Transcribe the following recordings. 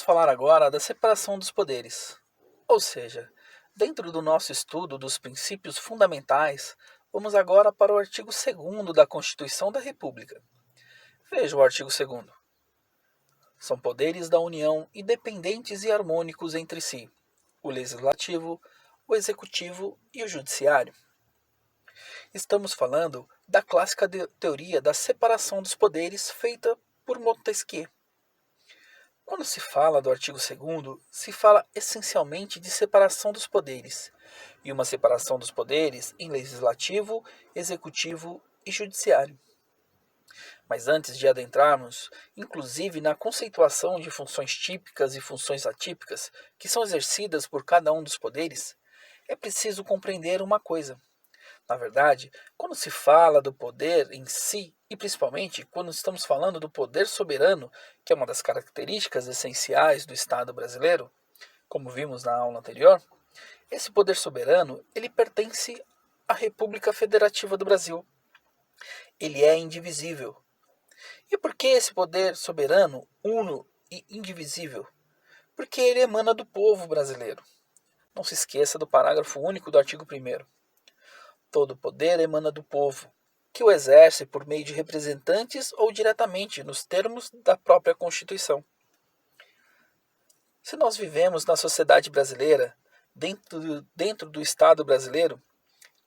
falar agora da separação dos poderes. Ou seja, dentro do nosso estudo dos princípios fundamentais, vamos agora para o artigo 2º da Constituição da República. Veja o artigo 2º. São poderes da União independentes e harmônicos entre si, o Legislativo, o Executivo e o Judiciário. Estamos falando da clássica teoria da separação dos poderes feita por Montesquieu. Quando se fala do artigo 2º, se fala essencialmente de separação dos poderes, e uma separação dos poderes em legislativo, executivo e judiciário. Mas antes de adentrarmos, inclusive na conceituação de funções típicas e funções atípicas que são exercidas por cada um dos poderes, é preciso compreender uma coisa. Na verdade, quando se fala do poder em si, e principalmente quando estamos falando do poder soberano, que é uma das características essenciais do Estado brasileiro, como vimos na aula anterior, esse poder soberano ele pertence à República Federativa do Brasil. Ele é indivisível. E por que esse poder soberano, uno e indivisível? Porque ele emana do povo brasileiro. Não se esqueça do parágrafo único do artigo 1º. Todo poder emana do povo, que o exerce por meio de representantes ou diretamente nos termos da própria Constituição. Se nós vivemos na sociedade brasileira, dentro do Estado brasileiro,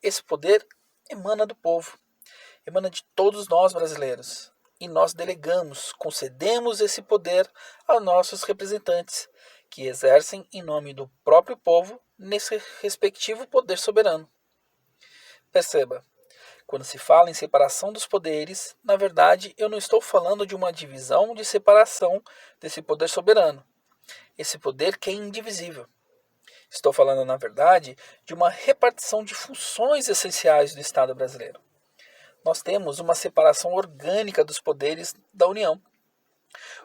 esse poder emana do povo, emana de todos nós brasileiros. E nós delegamos, concedemos esse poder aos nossos representantes, que exercem em nome do próprio povo nesse respectivo poder soberano. Perceba, quando se fala em separação dos poderes, na verdade eu não estou falando de uma divisão de separação desse poder soberano, esse poder que é indivisível. Estou falando, na verdade, de uma repartição de funções essenciais do Estado brasileiro. Nós temos uma separação orgânica dos poderes da União.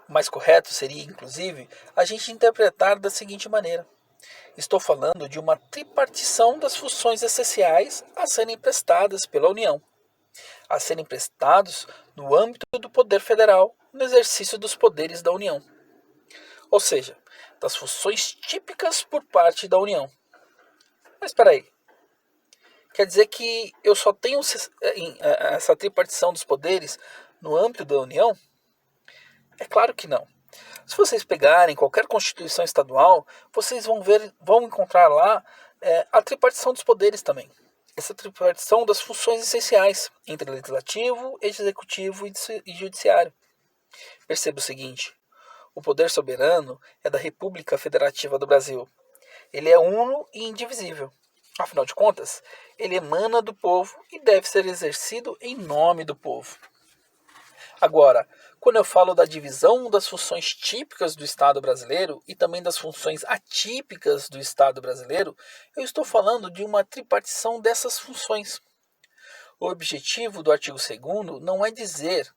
O mais correto seria, inclusive, a gente interpretar da seguinte maneira. Estou falando de uma tripartição das funções essenciais a serem prestadas pela União, a serem prestados no âmbito do poder federal, no exercício dos poderes da União. Ou seja, das funções típicas por parte da União. Mas espera aí. Quer dizer que eu só tenho essa tripartição dos poderes no âmbito da União? É claro que não. Se vocês pegarem qualquer constituição estadual, vocês vão encontrar lá a tripartição dos poderes também. Essa tripartição das funções essenciais entre legislativo, executivo e judiciário. Perceba o seguinte, o poder soberano é da República Federativa do Brasil. Ele é uno e indivisível. Afinal de contas, ele emana do povo e deve ser exercido em nome do povo. Agora, quando eu falo da divisão das funções típicas do Estado brasileiro e também das funções atípicas do Estado brasileiro, eu estou falando de uma tripartição dessas funções. O objetivo do artigo 2º não é dizer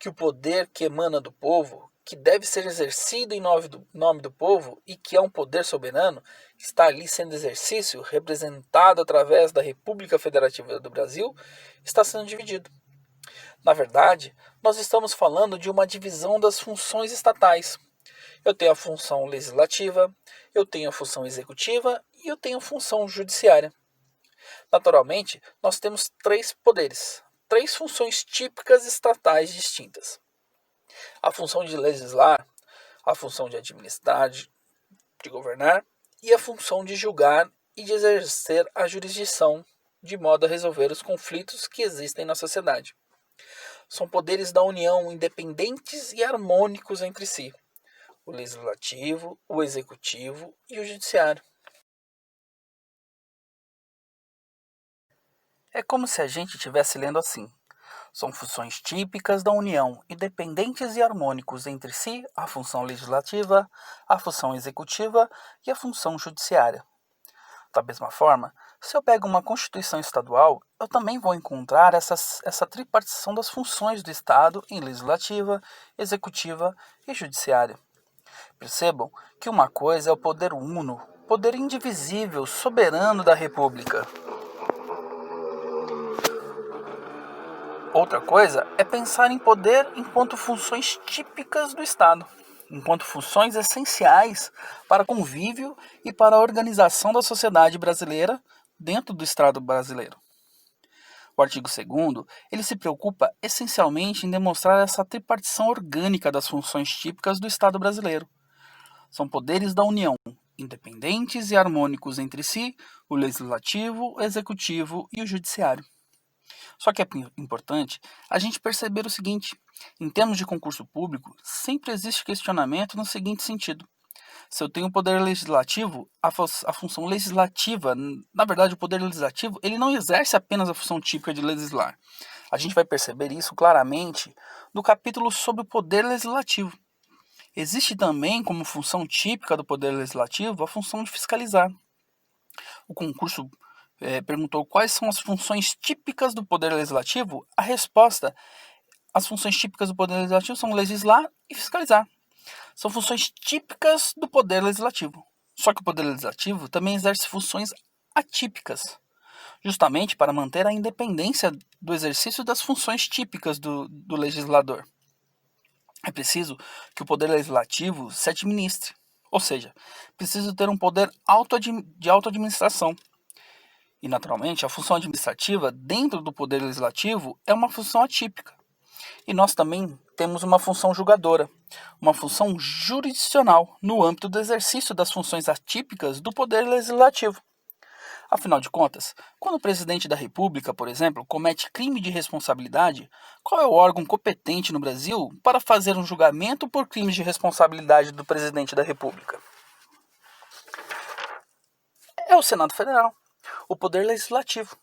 que o poder que emana do povo, que deve ser exercido em nome do povo e que é um poder soberano, que está ali sendo exercício, representado através da República Federativa do Brasil, está sendo dividido. Na verdade, nós estamos falando de uma divisão das funções estatais. Eu tenho a função legislativa, eu tenho a função executiva e eu tenho a função judiciária. Naturalmente, nós temos 3 poderes, 3 funções típicas estatais distintas. A função de legislar, a função de administrar, de governar e a função de julgar e de exercer a jurisdição de modo a resolver os conflitos que existem na sociedade. São poderes da União independentes e harmônicos entre si, o legislativo, o executivo e o judiciário. É como se a gente estivesse lendo assim. São funções típicas da União, independentes e harmônicos entre si, a função legislativa, a função executiva e a função judiciária. Da mesma forma, se eu pego uma Constituição estadual, eu também vou encontrar essa tripartição das funções do Estado em legislativa, executiva e judiciária. Percebam que uma coisa é o poder uno, poder indivisível, soberano da República. Outra coisa é pensar em poder enquanto funções típicas do Estado. enquanto funções essenciais para o convívio e para a organização da sociedade brasileira dentro do Estado brasileiro. O artigo 2º, ele se preocupa essencialmente em demonstrar essa tripartição orgânica das funções típicas do Estado brasileiro. São poderes da União, independentes e harmônicos entre si, o legislativo, o executivo e o judiciário. Só que é importante a gente perceber o seguinte: em termos de concurso público, sempre existe questionamento no seguinte sentido. Se eu tenho o poder legislativo, a função legislativa, na verdade o poder legislativo, ele não exerce apenas a função típica de legislar. A gente vai perceber isso claramente no capítulo sobre o poder legislativo. Existe também como função típica do poder legislativo a função de fiscalizar. O concurso perguntou quais são as funções típicas do poder legislativo. A resposta: as funções típicas do poder legislativo são legislar e fiscalizar. São funções típicas do poder legislativo. Só que o poder legislativo também exerce funções atípicas, justamente para manter a independência do exercício das funções típicas do legislador. É preciso que o poder legislativo se administre, ou seja, precisa ter um poder de autoadministração. E, naturalmente, a função administrativa dentro do poder legislativo é uma função atípica. E nós também temos uma função julgadora, uma função jurisdicional no âmbito do exercício das funções atípicas do poder legislativo. Afinal de contas, quando o presidente da República, por exemplo, comete crime de responsabilidade, qual é o órgão competente no Brasil para fazer um julgamento por crimes de responsabilidade do presidente da República? É o Senado Federal, o Poder Legislativo.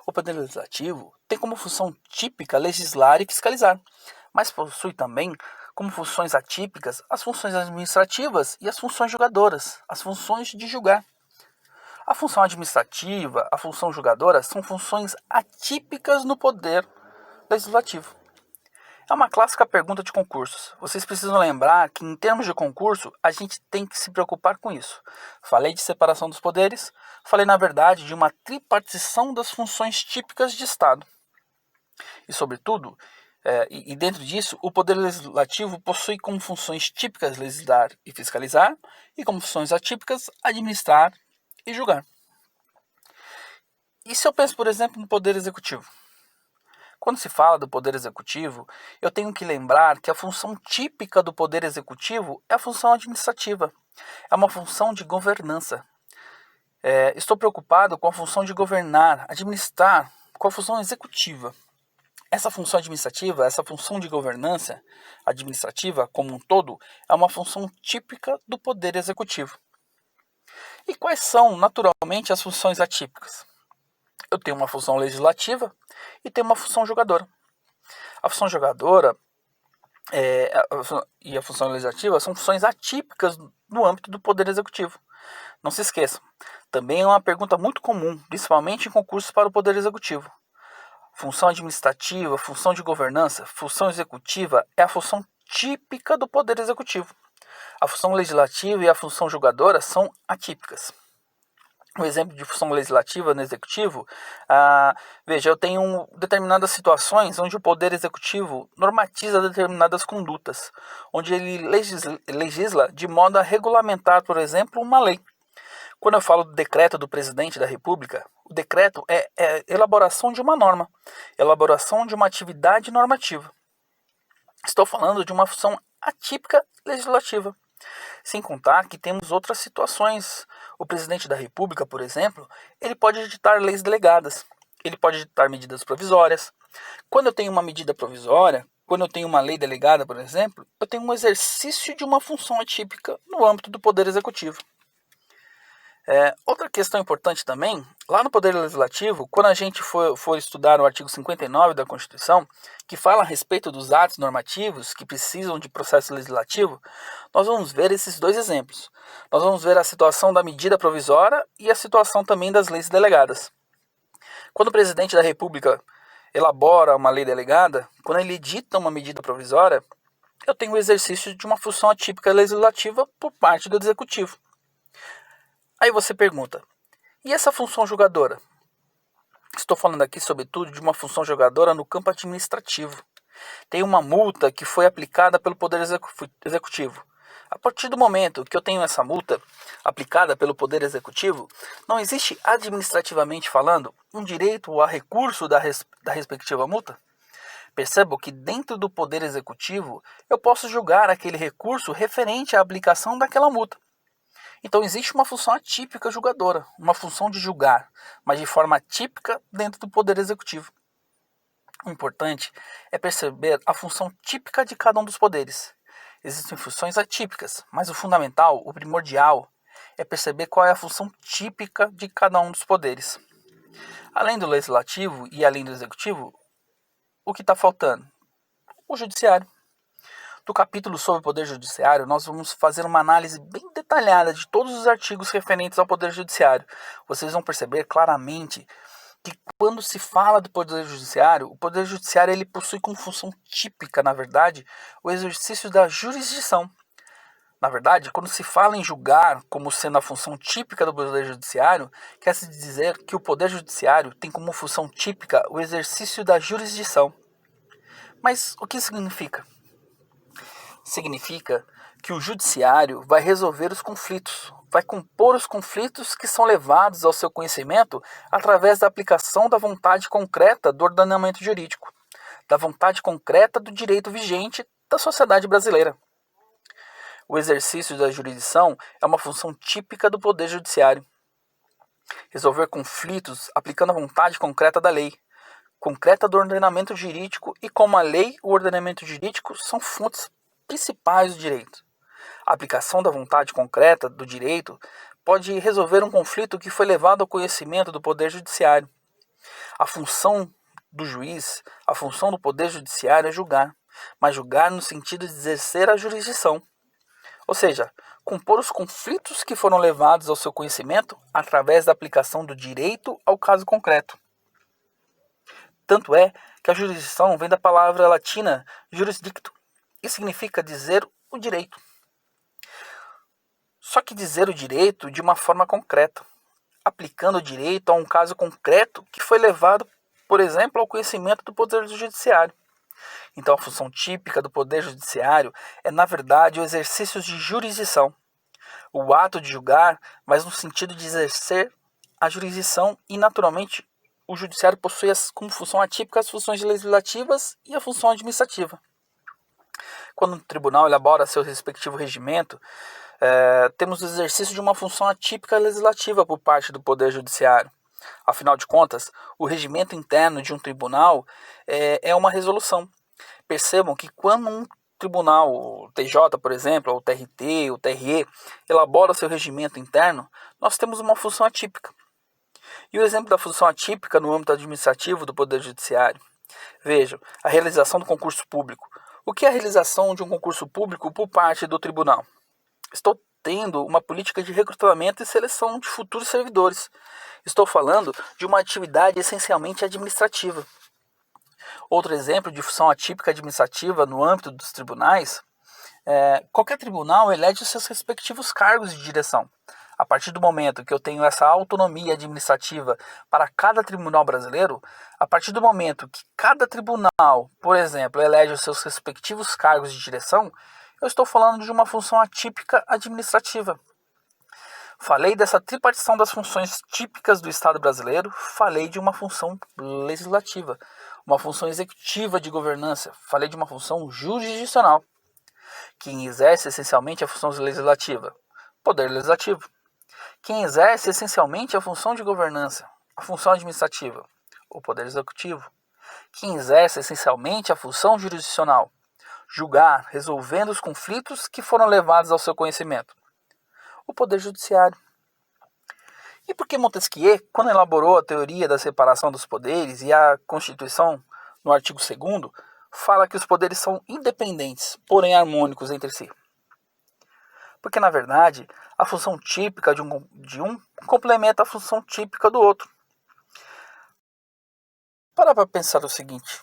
O Poder Legislativo tem como função típica legislar e fiscalizar, mas possui também como funções atípicas as funções administrativas e as funções julgadoras, as funções de julgar. A função administrativa, a função julgadora são funções atípicas no Poder Legislativo. É uma clássica pergunta de concursos. Vocês precisam lembrar que, em termos de concurso, a gente tem que se preocupar com isso. Falei de separação dos poderes, falei, na verdade, de uma tripartição das funções típicas de Estado. E, sobretudo, e dentro disso, o Poder Legislativo possui como funções típicas legislar e fiscalizar, e como funções atípicas administrar e julgar. E se eu penso, por exemplo, no Poder Executivo? Quando se fala do Poder Executivo, eu tenho que lembrar que a função típica do Poder Executivo é a função administrativa. É uma função de governança. Estou preocupado com a função de governar, administrar, com a função executiva. Essa função administrativa, essa função de governança administrativa como um todo, é uma função típica do Poder Executivo. E quais são, naturalmente, as funções atípicas? Eu tenho uma função legislativa e tenho uma função julgadora. A função julgadora e a função legislativa são funções atípicas no âmbito do Poder Executivo. Não se esqueçam, também é uma pergunta muito comum, principalmente em concursos para o Poder Executivo. Função administrativa, função de governança, função executiva é a função típica do Poder Executivo. A função legislativa e a função julgadora são atípicas. Um exemplo de função legislativa no executivo, veja, eu tenho determinadas situações onde o Poder Executivo normatiza determinadas condutas, onde ele legisla de modo a regulamentar, por exemplo, uma lei. Quando eu falo do decreto do presidente da República, o decreto é elaboração de uma norma, elaboração de uma atividade normativa. Estou falando de uma função atípica legislativa. Sem contar que temos outras situações. O presidente da República, por exemplo, ele pode editar leis delegadas. Ele pode editar medidas provisórias. Quando eu tenho uma medida provisória, quando eu tenho uma lei delegada, por exemplo, eu tenho um exercício de uma função atípica no âmbito do Poder Executivo. Outra questão importante também, lá no Poder Legislativo, quando a gente for estudar o artigo 59 da Constituição, que fala a respeito dos atos normativos que precisam de processo legislativo, nós vamos ver esses dois exemplos. Nós vamos ver a situação da medida provisória e a situação também das leis delegadas. Quando o presidente da República elabora uma lei delegada, quando ele edita uma medida provisória, eu tenho o exercício de uma função atípica legislativa por parte do Executivo. Aí você pergunta, e essa função julgadora? Estou falando aqui, sobretudo, de uma função julgadora no campo administrativo. Tem uma multa que foi aplicada pelo Poder Executivo. A partir do momento que eu tenho essa multa aplicada pelo Poder Executivo, não existe, administrativamente falando, um direito a recurso da respectiva multa? Percebo que dentro do Poder Executivo eu posso julgar aquele recurso referente à aplicação daquela multa. Então existe uma função atípica julgadora, uma função de julgar, mas de forma atípica dentro do Poder Executivo. O importante é perceber a função típica de cada um dos poderes. Existem funções atípicas, mas o fundamental, o primordial, é perceber qual é a função típica de cada um dos poderes. Além do legislativo e além do executivo, o que está faltando? O judiciário. No capítulo sobre o Poder Judiciário, nós vamos fazer uma análise bem detalhada de todos os artigos referentes ao Poder Judiciário. Vocês vão perceber claramente que quando se fala do Poder Judiciário, o Poder Judiciário ele possui como função típica, na verdade, o exercício da jurisdição. Na verdade, quando se fala em julgar como sendo a função típica do Poder Judiciário, quer-se dizer que o Poder Judiciário tem como função típica o exercício da jurisdição. Mas o que significa? Significa que o Judiciário vai resolver os conflitos, vai compor os conflitos que são levados ao seu conhecimento através da aplicação da vontade concreta do ordenamento jurídico, da vontade concreta do direito vigente da sociedade brasileira. O exercício da jurisdição é uma função típica do Poder Judiciário. Resolver conflitos aplicando a vontade concreta da lei, concreta do ordenamento jurídico e como a lei e o ordenamento jurídico são fontes principais do direito. A aplicação da vontade concreta do direito pode resolver um conflito que foi levado ao conhecimento do Poder Judiciário. A função do juiz, a função do Poder Judiciário é julgar, mas julgar no sentido de exercer a jurisdição. Ou seja, compor os conflitos que foram levados ao seu conhecimento através da aplicação do direito ao caso concreto. Tanto é que a jurisdição vem da palavra latina jurisdicto, e significa dizer o direito. Só que dizer o direito de uma forma concreta, aplicando o direito a um caso concreto que foi levado, por exemplo, ao conhecimento do Poder Judiciário. Então, a função típica do Poder Judiciário é, na verdade, o exercício de jurisdição. O ato de julgar, mas no sentido de exercer a jurisdição e, naturalmente, o Judiciário possui como função atípica as funções legislativas e a função administrativa. Quando o tribunal elabora seu respectivo regimento, temos o exercício de uma função atípica legislativa por parte do Poder Judiciário. Afinal de contas, o regimento interno de um tribunal é uma resolução. Percebam que quando um tribunal, o TJ, por exemplo, ou o TRT, o TRE, elabora seu regimento interno, nós temos uma função atípica. E o exemplo da função atípica no âmbito administrativo do Poder Judiciário? Vejam, a realização do concurso público. O que é a realização de um concurso público por parte do tribunal? Estou tendo uma política de recrutamento e seleção de futuros servidores. Estou falando de uma atividade essencialmente administrativa. Outro exemplo de função atípica administrativa no âmbito dos tribunais qualquer tribunal elege os seus respectivos cargos de direção. A partir do momento que eu tenho essa autonomia administrativa para cada tribunal brasileiro, a partir do momento que cada tribunal, por exemplo, elege os seus respectivos cargos de direção, eu estou falando de uma função atípica administrativa. Falei dessa tripartição das funções típicas do Estado brasileiro, falei de uma função legislativa, uma função executiva de governança, falei de uma função jurisdicional. Quem exerce essencialmente a função legislativa? Poder Legislativo. Quem exerce essencialmente a função de governança? A função administrativa? O Poder Executivo. Quem exerce essencialmente a função jurisdicional? Julgar, resolvendo os conflitos que foram levados ao seu conhecimento? O Poder Judiciário. E por que Montesquieu, quando elaborou a teoria da separação dos poderes e a Constituição, no artigo 2º, fala que os poderes são independentes, porém harmônicos entre si? Porque, na verdade, a função típica de um complementa a função típica do outro. Para pensar o seguinte: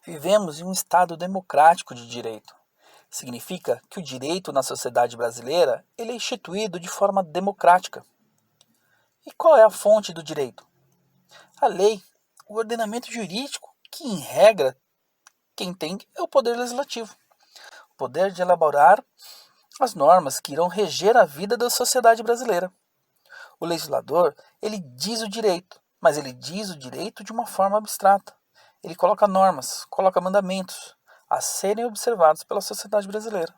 vivemos em um Estado democrático de direito. Significa que o direito na sociedade brasileira ele é instituído de forma democrática. E qual é a fonte do direito? A lei, o ordenamento jurídico, que, em regra, Quem tem é o poder legislativo, o poder de elaborar as normas que irão reger a vida da sociedade brasileira. O legislador, ele diz o direito, mas ele diz o direito de uma forma abstrata. Ele coloca normas, coloca mandamentos a serem observados pela sociedade brasileira.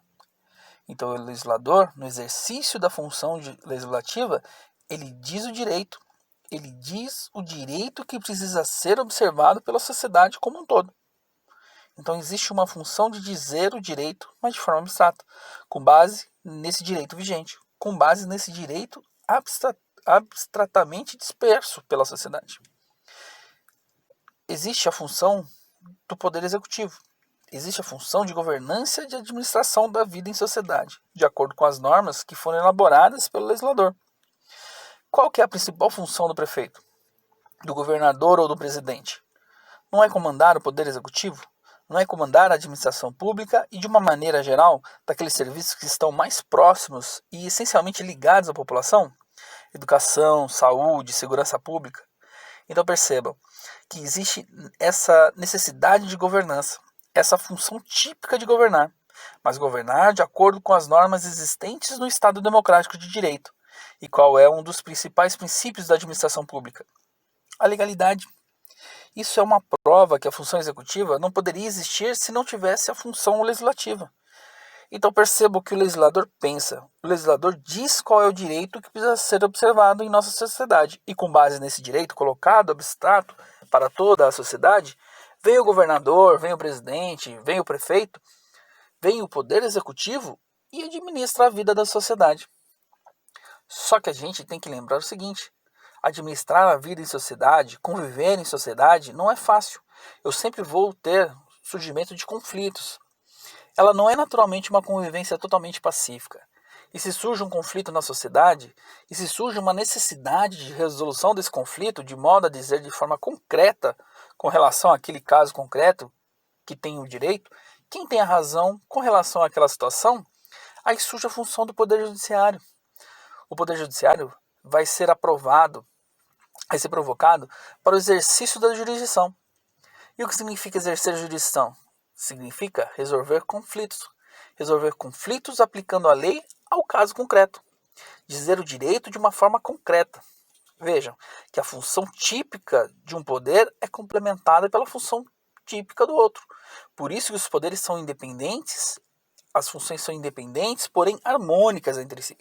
Então, o legislador, no exercício da função legislativa, ele diz o direito. Ele diz o direito que precisa ser observado pela sociedade como um todo. Então, existe uma função de dizer o direito, mas de forma abstrata, com base nesse direito vigente, com base nesse direito abstratamente disperso pela sociedade. Existe a função do poder executivo. Existe a função de governança e de administração da vida em sociedade, de acordo com as normas que foram elaboradas pelo legislador. Qual que é a principal função do prefeito, do governador ou do presidente? Não é comandar o poder executivo? Não é comandar a administração pública e, de uma maneira geral, daqueles serviços que estão mais próximos e essencialmente ligados à população? Educação, saúde, segurança pública. Então percebam que existe essa necessidade de governança, essa função típica de governar, mas governar de acordo com as normas existentes no Estado Democrático de Direito. E qual é um dos principais princípios da administração pública? A legalidade. Isso é uma prova que a função executiva não poderia existir se não tivesse a função legislativa. Então perceba o que o legislador pensa. O legislador diz qual é o direito que precisa ser observado em nossa sociedade. E com base nesse direito colocado, abstrato, para toda a sociedade, vem o governador, vem o presidente, vem o prefeito, vem o poder executivo e administra a vida da sociedade. Só que a gente tem que lembrar o seguinte: administrar a vida em sociedade, conviver em sociedade, não é fácil. Eu sempre vou ter surgimento de conflitos. Ela não é naturalmente uma convivência totalmente pacífica. E se surge um conflito na sociedade, e se surge uma necessidade de resolução desse conflito, de modo a dizer de forma concreta, com relação àquele caso concreto, que tem o direito, quem tem a razão com relação àquela situação, aí surge a função do Poder Judiciário. O Poder Judiciário vai ser aprovado, vai ser provocado para o exercício da jurisdição. E o que significa exercer a jurisdição? Significa resolver conflitos. Resolver conflitos aplicando a lei ao caso concreto. Dizer o direito de uma forma concreta. Vejam que a função típica de um poder é complementada pela função típica do outro. Por isso que os poderes são independentes, as funções são independentes, porém harmônicas entre si.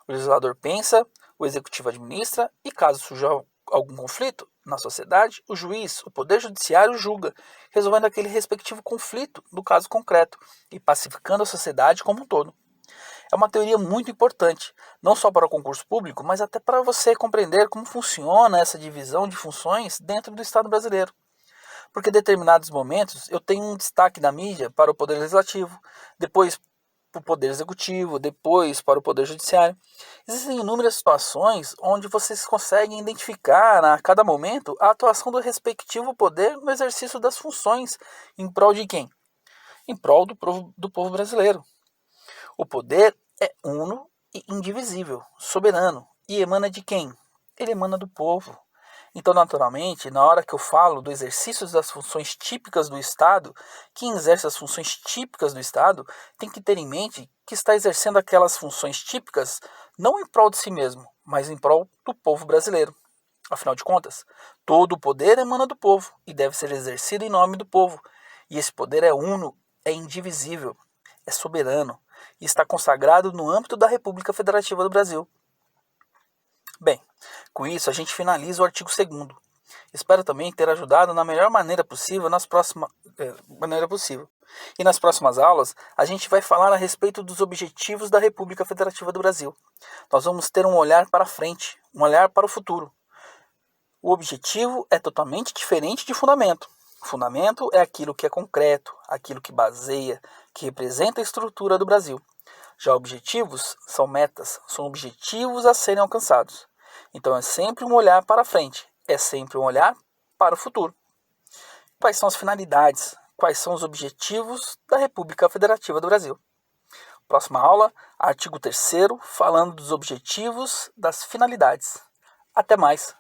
O legislador pensa, o executivo administra e, caso surja algum conflito na sociedade, o juiz, o poder judiciário julga, resolvendo aquele respectivo conflito do caso concreto e pacificando a sociedade como um todo. É uma teoria muito importante, não só para o concurso público, mas até para você compreender como funciona essa divisão de funções dentro do Estado brasileiro. Porque em determinados momentos eu tenho um destaque na mídia para o poder legislativo, depois para o poder executivo, depois para o poder judiciário. Existem inúmeras situações onde vocês conseguem identificar a cada momento a atuação do respectivo poder no exercício das funções em prol de quem? Em prol do povo brasileiro. O poder é uno e indivisível, soberano, e emana de quem? Ele emana do povo. Então, naturalmente, na hora que eu falo do exercício das funções típicas do Estado, quem exerce as funções típicas do Estado tem que ter em mente que está exercendo aquelas funções típicas não em prol de si mesmo, mas em prol do povo brasileiro. Afinal de contas, todo o poder emana do povo e deve ser exercido em nome do povo. E esse poder é uno, é indivisível, é soberano e está consagrado no âmbito da República Federativa do Brasil. Bem, com isso a gente finaliza o artigo 2º. Espero também ter ajudado na melhor maneira possível E nas próximas aulas a gente vai falar a respeito dos objetivos da República Federativa do Brasil. Nós vamos ter um olhar para frente, um olhar para o futuro. O objetivo é totalmente diferente de fundamento. Fundamento é aquilo que é concreto, aquilo que baseia, que representa a estrutura do Brasil. Já objetivos são metas, são objetivos a serem alcançados. Então é sempre um olhar para frente, é sempre um olhar para o futuro. Quais são as finalidades? Quais são os objetivos da República Federativa do Brasil? Próxima aula, artigo 3º, falando dos objetivos, das finalidades. Até mais!